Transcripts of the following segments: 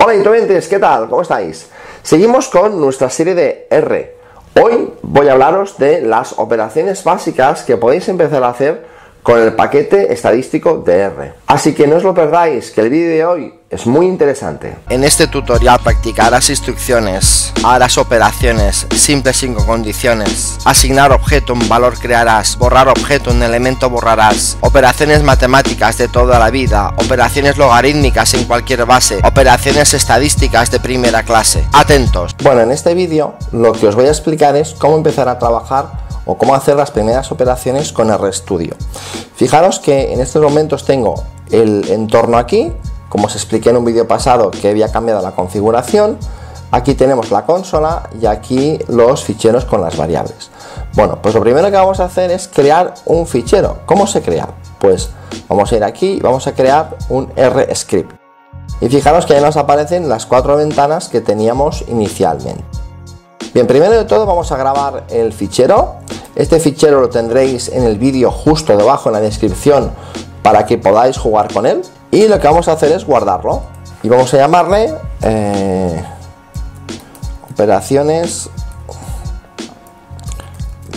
Hola intuentes, ¿qué tal? ¿Cómo estáis? Seguimos con nuestra serie de R. Hoy voy a hablaros de las operaciones básicas que podéis empezar a hacer con el paquete estadístico de R. Así que no os lo perdáis, que el vídeo de hoy es muy interesante. En este tutorial practicarás instrucciones, harás operaciones simples sin condiciones, asignar objeto un valor crearás, borrar objeto un elemento borrarás, operaciones matemáticas de toda la vida, operaciones logarítmicas en cualquier base, operaciones estadísticas de primera clase. Atentos. Bueno, en este vídeo lo que os voy a explicar es cómo empezar a trabajar o cómo hacer las primeras operaciones con RStudio. Fijaros que en estos momentos tengo el entorno aquí, como os expliqué en un vídeo pasado que había cambiado la configuración. Aquí tenemos la consola y aquí los ficheros con las variables. Bueno, pues lo primero que vamos a hacer es crear un fichero. ¿Cómo se crea? Pues vamos a ir aquí y vamos a crear un RScript. Y fijaros que ahí nos aparecen las 4 ventanas que teníamos inicialmente. Bien, primero de todo vamos a grabar el fichero. Este fichero lo tendréis en el vídeo justo debajo en la descripción para que podáis jugar con él. Y lo que vamos a hacer es guardarlo. Y vamos a llamarle operaciones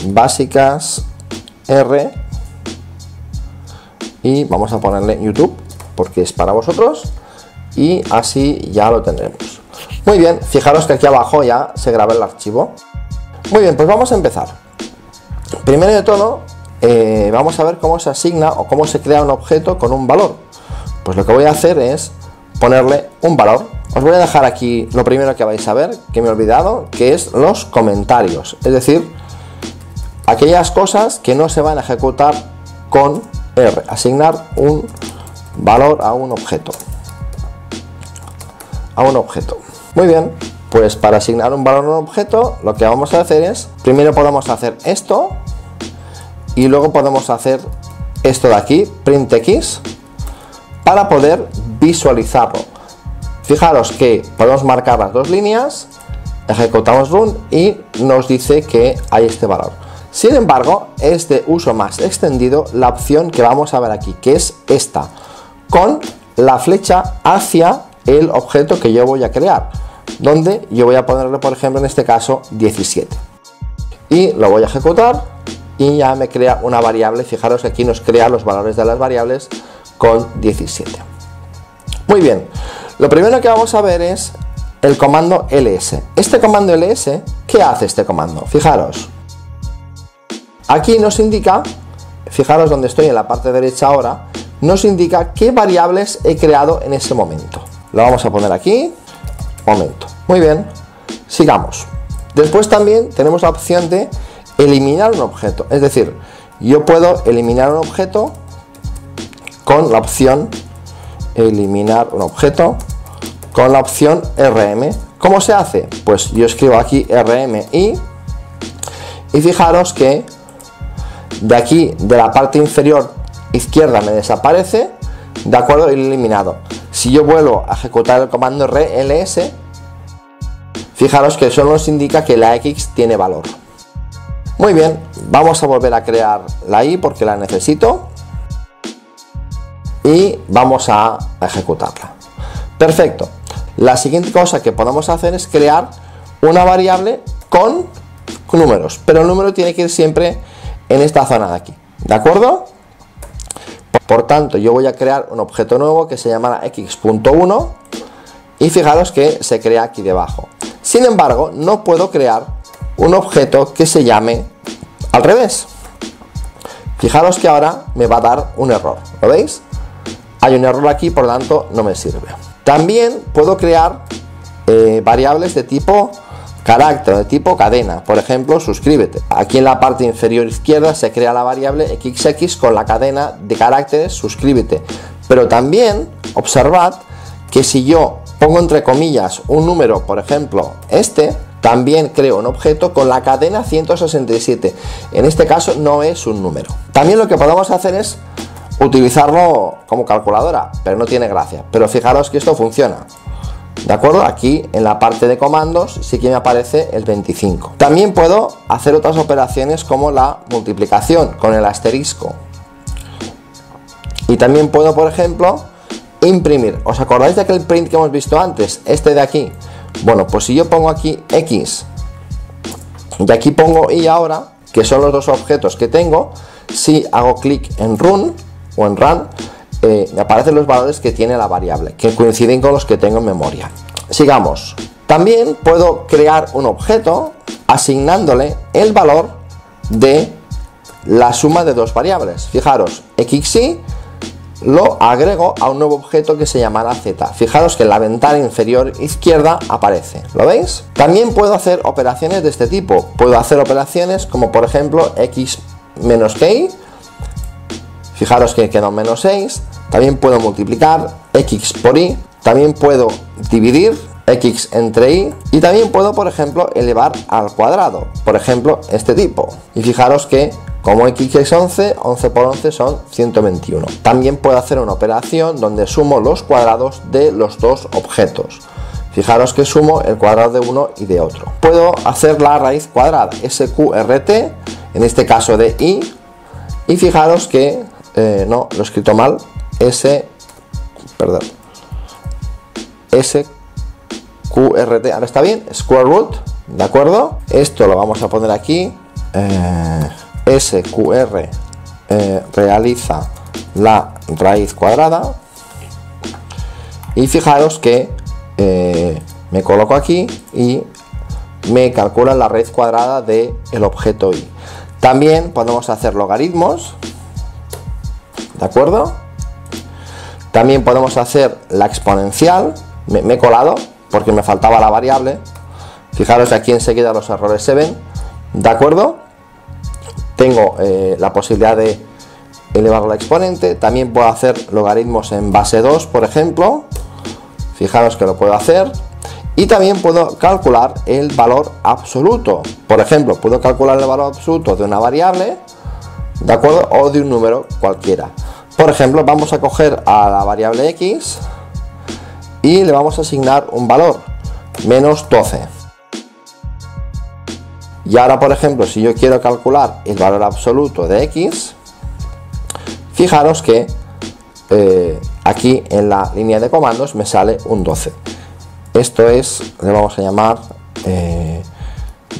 básicas R. Y vamos a ponerle YouTube porque es para vosotros. Y así ya lo tendremos. Muy bien, fijaros que aquí abajo ya se graba el archivo. Muy bien, pues vamos a empezar. Primero de todo, vamos a ver cómo se asigna o cómo se crea un objeto con un valor. Pues lo que voy a hacer es ponerle un valor. Os voy a dejar aquí lo primero que vais a ver, que me he olvidado, que es los comentarios. Es decir, aquellas cosas que no se van a ejecutar con R. Asignar un valor a un objeto. Muy bien, pues para asignar un valor a un objeto, lo que vamos a hacer es, primero podemos hacer esto, y luego podemos hacer esto de aquí, printx, para poder visualizarlo. Fijaros que podemos marcar las dos líneas, ejecutamos run y nos dice que hay este valor. Sin embargo, es de uso más extendido la opción que vamos a ver aquí, que es esta, con la flecha hacia el objeto que yo voy a crear, donde yo voy a ponerle, por ejemplo, en este caso 17. Y lo voy a ejecutar y ya me crea una variable. Fijaros que aquí nos crea los valores de las variables con 17. Muy bien, lo primero que vamos a ver es el comando ls. Este comando ls, ¿qué hace este comando? Fijaros, aquí nos indica, fijaros donde estoy en la parte derecha ahora, nos indica qué variables he creado en ese momento. Lo vamos a poner aquí, momento. Muy bien, sigamos. Después también tenemos la opción de eliminar un objeto. Es decir, yo puedo eliminar un objeto con la opción eliminar un objeto con la opción rm. ¿Cómo se hace? Pues yo escribo aquí rmi y fijaros que de aquí, de la parte inferior izquierda, me desaparece, de acuerdo, eliminado. Si yo vuelvo a ejecutar el comando ls, fijaros que solo nos indica que la x tiene valor. Muy bien, vamos a volver a crear la y porque la necesito y vamos a ejecutarla. Perfecto. La siguiente cosa que podemos hacer es crear una variable con números, pero el número tiene que ir siempre en esta zona de aquí, ¿de acuerdo? Por tanto, yo voy a crear un objeto nuevo que se llamará x.1 y fijaros que se crea aquí debajo. Sin embargo, no puedo crear un objeto que se llame al revés. Fijaros que ahora me va a dar un error, ¿lo veis? Hay un error aquí, por lo tanto no me sirve. También puedo crear variables de tipo carácter, de tipo cadena. Por ejemplo, suscríbete. Aquí en la parte inferior izquierda se crea la variable xx con la cadena de caracteres suscríbete. Pero también observad que si yo pongo entre comillas un número, por ejemplo este, también creo un objeto con la cadena 167. En este caso no es un número. También lo que podemos hacer es utilizarlo como calculadora, pero no tiene gracia. Pero fijaros que esto funciona. ¿De acuerdo? Aquí en la parte de comandos sí que me aparece el 25. También puedo hacer otras operaciones como la multiplicación con el asterisco. Y también puedo, por ejemplo, imprimir. ¿Os acordáis de aquel print que hemos visto antes? Este de aquí. Bueno, pues si yo pongo aquí X y aquí pongo Y ahora, que son los dos objetos que tengo, si hago clic en Run o en Run, me aparecen los valores que tiene la variable, que coinciden con los que tengo en memoria. Sigamos. También puedo crear un objeto asignándole el valor de la suma de dos variables. Fijaros, XY lo agrego a un nuevo objeto que se llamará Z. Fijaros que en la ventana inferior izquierda aparece. ¿Lo veis? También puedo hacer operaciones de este tipo. Puedo hacer operaciones como por ejemplo X menos que Y. Fijaros que queda menos 6. También puedo multiplicar X por Y. También puedo dividir X entre Y. Y también puedo, por ejemplo, elevar al cuadrado. Por ejemplo, este tipo. Y fijaros que como X es 11, 11 por 11 son 121. También puedo hacer una operación donde sumo los cuadrados de los dos objetos. Fijaros que sumo el cuadrado de uno y de otro. Puedo hacer la raíz cuadrada, SQRT, en este caso de Y. Y fijaros que, no, lo he escrito mal, SQRT, ahora está bien, square root, ¿de acuerdo? Esto lo vamos a poner aquí. SQR realiza la raíz cuadrada y fijaros que me coloco aquí y me calcula la raíz cuadrada del objeto Y. También podemos hacer logaritmos, ¿de acuerdo? También podemos hacer la exponencial. Me he colado porque me faltaba la variable. Fijaros que aquí enseguida los errores se ven, ¿de acuerdo? Tengo la posibilidad de elevar la exponente. También puedo hacer logaritmos en base 2, por ejemplo. Fijaros que lo puedo hacer. Y también puedo calcular el valor absoluto. Por ejemplo, puedo calcular el valor absoluto de una variable, ¿de acuerdo? O de un número cualquiera. Por ejemplo, vamos a coger a la variable X y le vamos a asignar un valor, menos 12. Y ahora, por ejemplo, si yo quiero calcular el valor absoluto de X, fijaros que aquí en la línea de comandos me sale un 12. Esto es, le vamos a llamar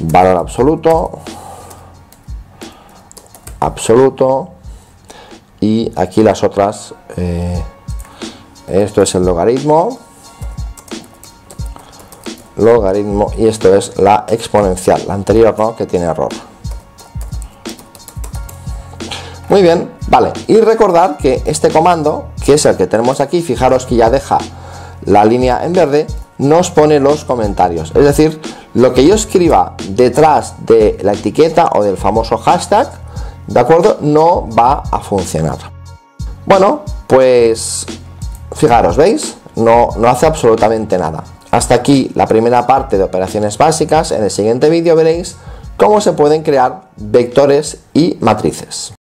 valor absoluto, y aquí las otras, esto es el logaritmo, y esto es la exponencial, la anterior no, que tiene error. Muy bien, vale, y recordar que este comando, que es el que tenemos aquí, fijaros que ya deja la línea en verde, nos pone los comentarios, es decir, lo que yo escriba detrás de la etiqueta o del famoso hashtag, ¿de acuerdo? No va a funcionar. Bueno, pues fijaros, ¿veis? No hace absolutamente nada. Hasta aquí la primera parte de operaciones básicas. En el siguiente vídeo veréis cómo se pueden crear vectores y matrices.